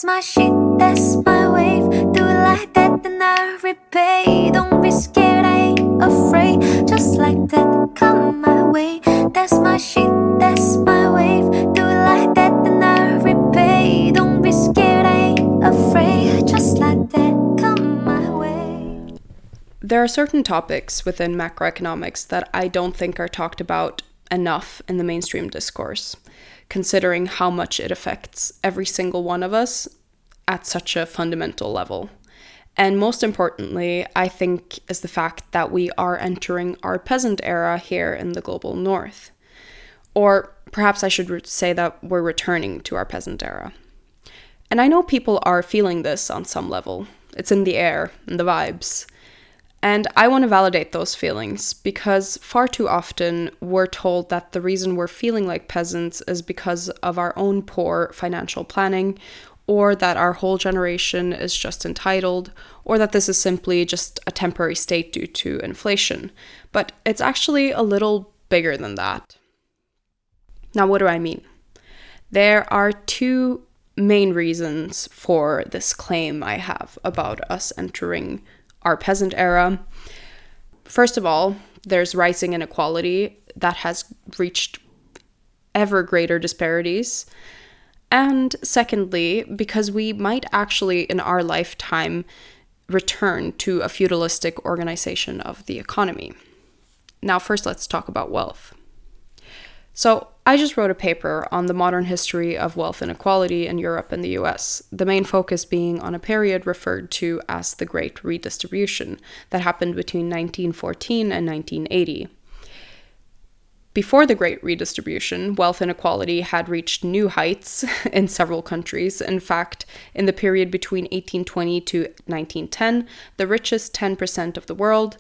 That's my shit, that's my wave. Do it like that, then I repay. Don't be scared, I ain't afraid. Just like that, come my way. That's my shit, that's my wave. Do it like that, then I repay. Don't be scared, I ain't afraid. Just like that, come my way. There are certain topics within macroeconomics that I don't think are talked about enough in the mainstream discourse, considering how much it affects every single one of us at such a fundamental level. And most importantly, I think, is the fact that we are entering our peasant era here in the global north. Or perhaps I should say that we're returning to our peasant era. And I know people are feeling this on some level. It's in the air, in the vibes. And I want to validate those feelings because far too often we're told that the reason we're feeling like peasants is because of our own poor financial planning, or that our whole generation is just entitled, or that this is simply just a temporary state due to inflation. But it's actually a little bigger than that. Now, what do I mean? There are two main reasons for this claim I have about us entering our peasant era. First of all, there's rising inequality that has reached ever greater disparities. And secondly, because we might actually in our lifetime return to a feudalistic organization of the economy. Now, first, let's talk about wealth. So I just wrote a paper on the modern history of wealth inequality in Europe and the US, the main focus being on a period referred to as the Great Redistribution that happened between 1914 and 1980. Before the Great Redistribution, wealth inequality had reached new heights in several countries. In fact, in the period between 1820 to 1910, the richest 10% of the world,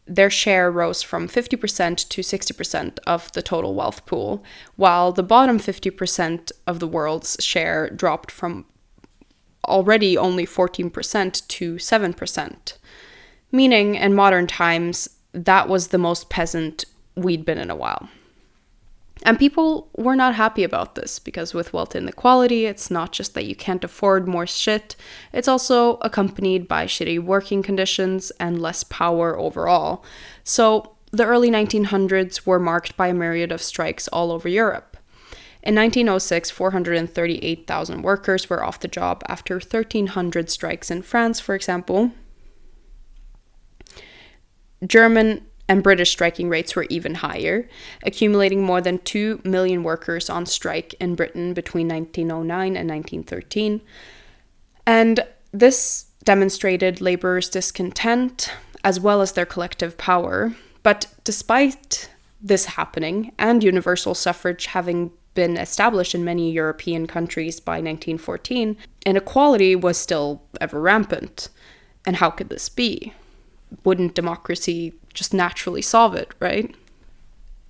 their share rose from 50% to 60% of the total wealth pool, while the bottom 50% of the world's share dropped from already only 14% to 7%. Meaning, in modern times, that was the most peasant we'd been in a while. And people were not happy about this because with wealth inequality, it's not just that you can't afford more shit, it's also accompanied by shitty working conditions and less power overall. So the early 1900s were marked by a myriad of strikes all over Europe. In 1906, 438,000 workers were off the job after 1,300 strikes in France, for example. German and British striking rates were even higher, accumulating more than 2 million workers on strike in Britain between 1909 and 1913. And this demonstrated laborers' discontent as well as their collective power. But despite this happening and universal suffrage having been established in many European countries by 1914, inequality was still ever rampant. And how could this be? Wouldn't democracy just naturally solve it, right?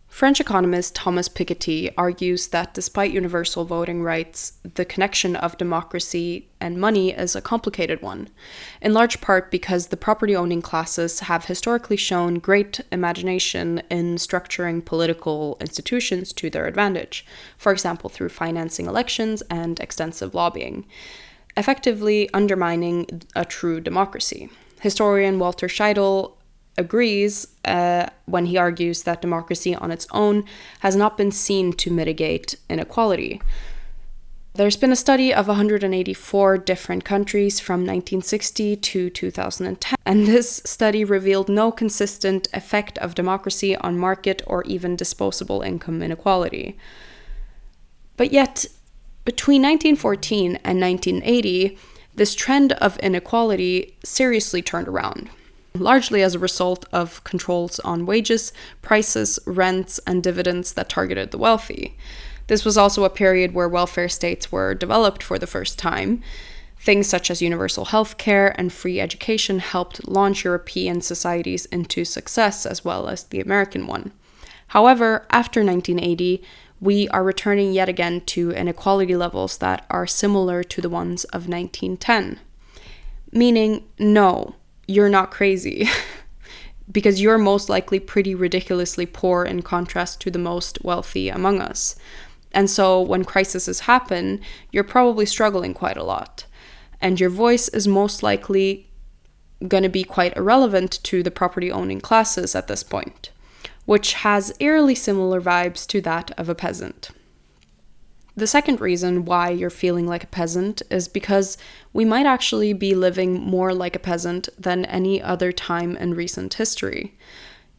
French economist Thomas Piketty argues that despite universal voting rights, the connection of democracy and money is a complicated one, in large part because the property-owning classes have historically shown great imagination in structuring political institutions to their advantage, for example through financing elections and extensive lobbying, effectively undermining a true democracy. Historian Walter Scheidel agrees when he argues that democracy on its own has not been seen to mitigate inequality. There's been a study of 184 different countries from 1960 to 2010, and this study revealed no consistent effect of democracy on market or even disposable income inequality. But yet, between 1914 and 1980, this trend of inequality seriously turned around, largely as a result of controls on wages, prices, rents, and dividends that targeted the wealthy. This was also a period where welfare states were developed for the first time. Things such as universal health care and free education helped launch European societies into success as well as the American one. However, after 1980, we are returning yet again to inequality levels that are similar to the ones of 1910. Meaning, no, you're not crazy, because you're most likely pretty ridiculously poor in contrast to the most wealthy among us. And so when crises happen, you're probably struggling quite a lot. and your voice is most likely going to be quite irrelevant to the property-owning classes at this point, which has eerily similar vibes to that of a peasant. The second reason why you're feeling like a peasant is because we might actually be living more like a peasant than any other time in recent history.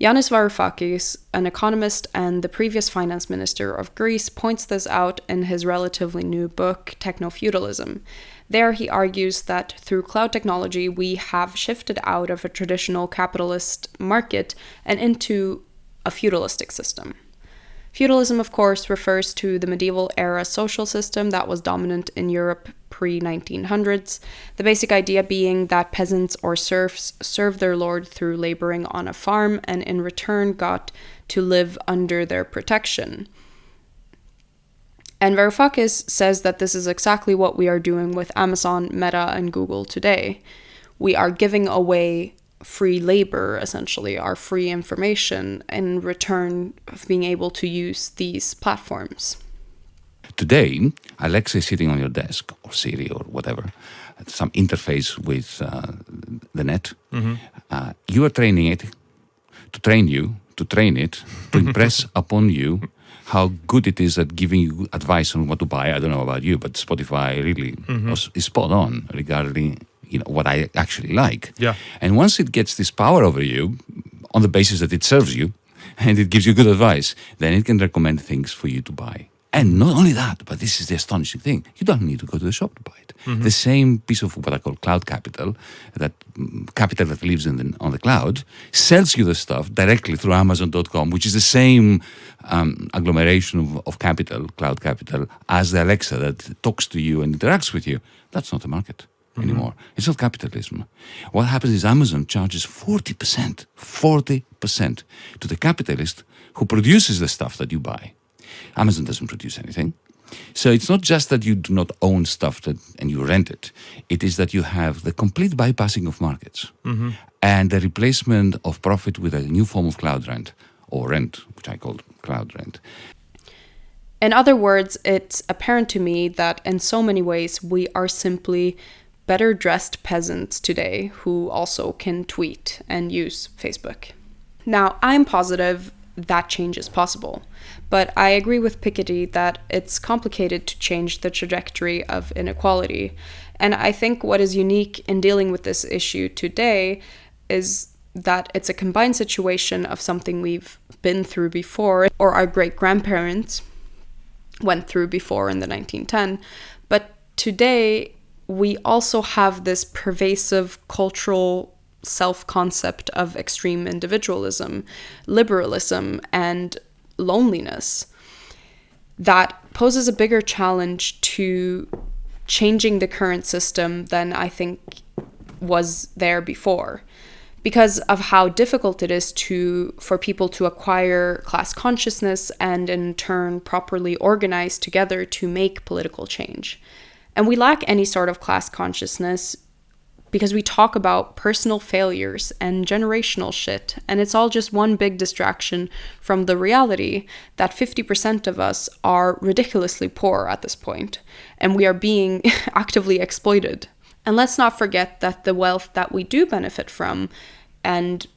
Yanis Varoufakis, an economist and the previous finance minister of Greece, points this out in his relatively new book, Technofeudalism. There he argues that through cloud technology, we have shifted out of a traditional capitalist market and into a feudalistic system. Feudalism, of course, refers to the medieval era social system that was dominant in Europe pre-1900s, the basic idea being that peasants or serfs served their lord through laboring on a farm and in return got to live under their protection. And Varoufakis says that this is exactly what we are doing with Amazon, Meta, and Google today. We are giving away free labor, essentially, our free information, in return of being able to use these platforms. Today, Alexa is sitting on your desk, or Siri, or whatever, some interface with the net. You are training it to train you, to train it, to impress upon you how good it is at giving you advice on what to buy. I don't know about you, but Spotify really is spot on regarding what I actually like. Yeah. And once it gets this power over you, on the basis that it serves you, and it gives you good advice, then it can recommend things for you to buy. And not only that, but this is the astonishing thing, you don't need to go to the shop to buy it. The same piece of what I call cloud capital, that capital that lives on the cloud, sells you the stuff directly through Amazon.com, which is the same agglomeration of capital, cloud capital, as the Alexa that talks to you and interacts with you. That's not a market anymore. It's not capitalism. What happens is Amazon charges 40% to the capitalist who produces the stuff that you buy. Amazon doesn't produce anything. So it's not just that you do not own stuff and you rent it. It is that you have the complete bypassing of markets and the replacement of profit with a new form of cloud rent, or rent, which I call cloud rent. In other words, it's apparent to me that in so many ways we are simply better dressed peasants today who also can tweet and use Facebook. Now, I'm positive that change is possible, but I agree with Piketty that it's complicated to change the trajectory of inequality. And I think what is unique in dealing with this issue today is that it's a combined situation of something we've been through before, or our great-grandparents went through before in the 1910s. But today, we also have this pervasive cultural self-concept of extreme individualism, liberalism, and loneliness that poses a bigger challenge to changing the current system than I think was there before, because of how difficult it is for people to acquire class consciousness and in turn properly organize together to make political change. And we lack any sort of class consciousness because we talk about personal failures and generational shit, and it's all just one big distraction from the reality that 50% of us are ridiculously poor at this point, and we are being actively exploited. And let's not forget that the wealth that we do benefit from and,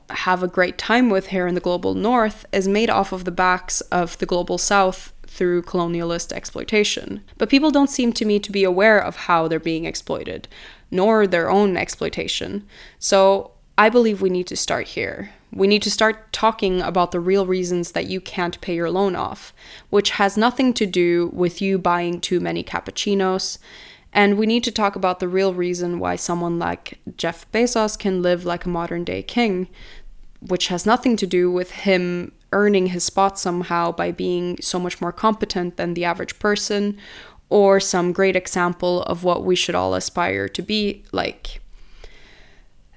have a great time with here in the global north is made off of the backs of the global south through colonialist exploitation. But people don't seem to me to be aware of how they're being exploited, nor their own exploitation. So I believe we need to start here. We need to start talking about the real reasons that you can't pay your loan off, which has nothing to do with you buying too many cappuccinos. And we need to talk about the real reason why someone like Jeff Bezos can live like a modern day king, which has nothing to do with him earning his spot somehow by being so much more competent than the average person, or some great example of what we should all aspire to be like.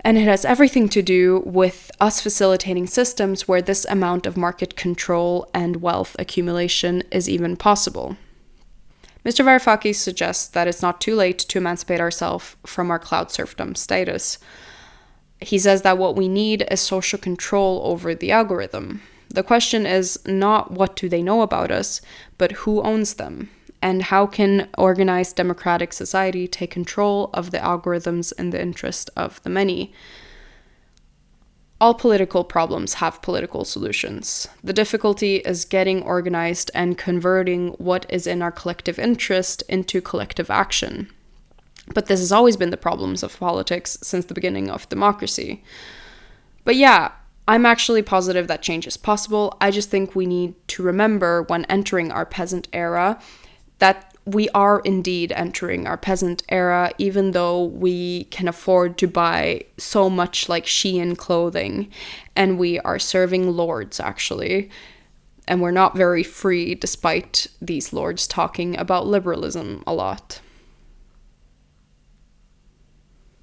And it has everything to do with us facilitating systems where this amount of market control and wealth accumulation is even possible. Mr. Varoufakis suggests that it's not too late to emancipate ourselves from our cloud serfdom status. He says that what we need is social control over the algorithm. The question is not what do they know about us, but who owns them. And how can organized democratic society take control of the algorithms in the interest of the many? All political problems have political solutions. The difficulty is getting organized and converting what is in our collective interest into collective action. But this has always been the problems of politics since the beginning of democracy. But yeah, I'm actually positive that change is possible. I just think we need to remember when entering our peasant era that we are indeed entering our peasant era, even though we can afford to buy so much like Shein clothing, and we are serving lords, actually. And we're not very free, despite these lords talking about liberalism a lot.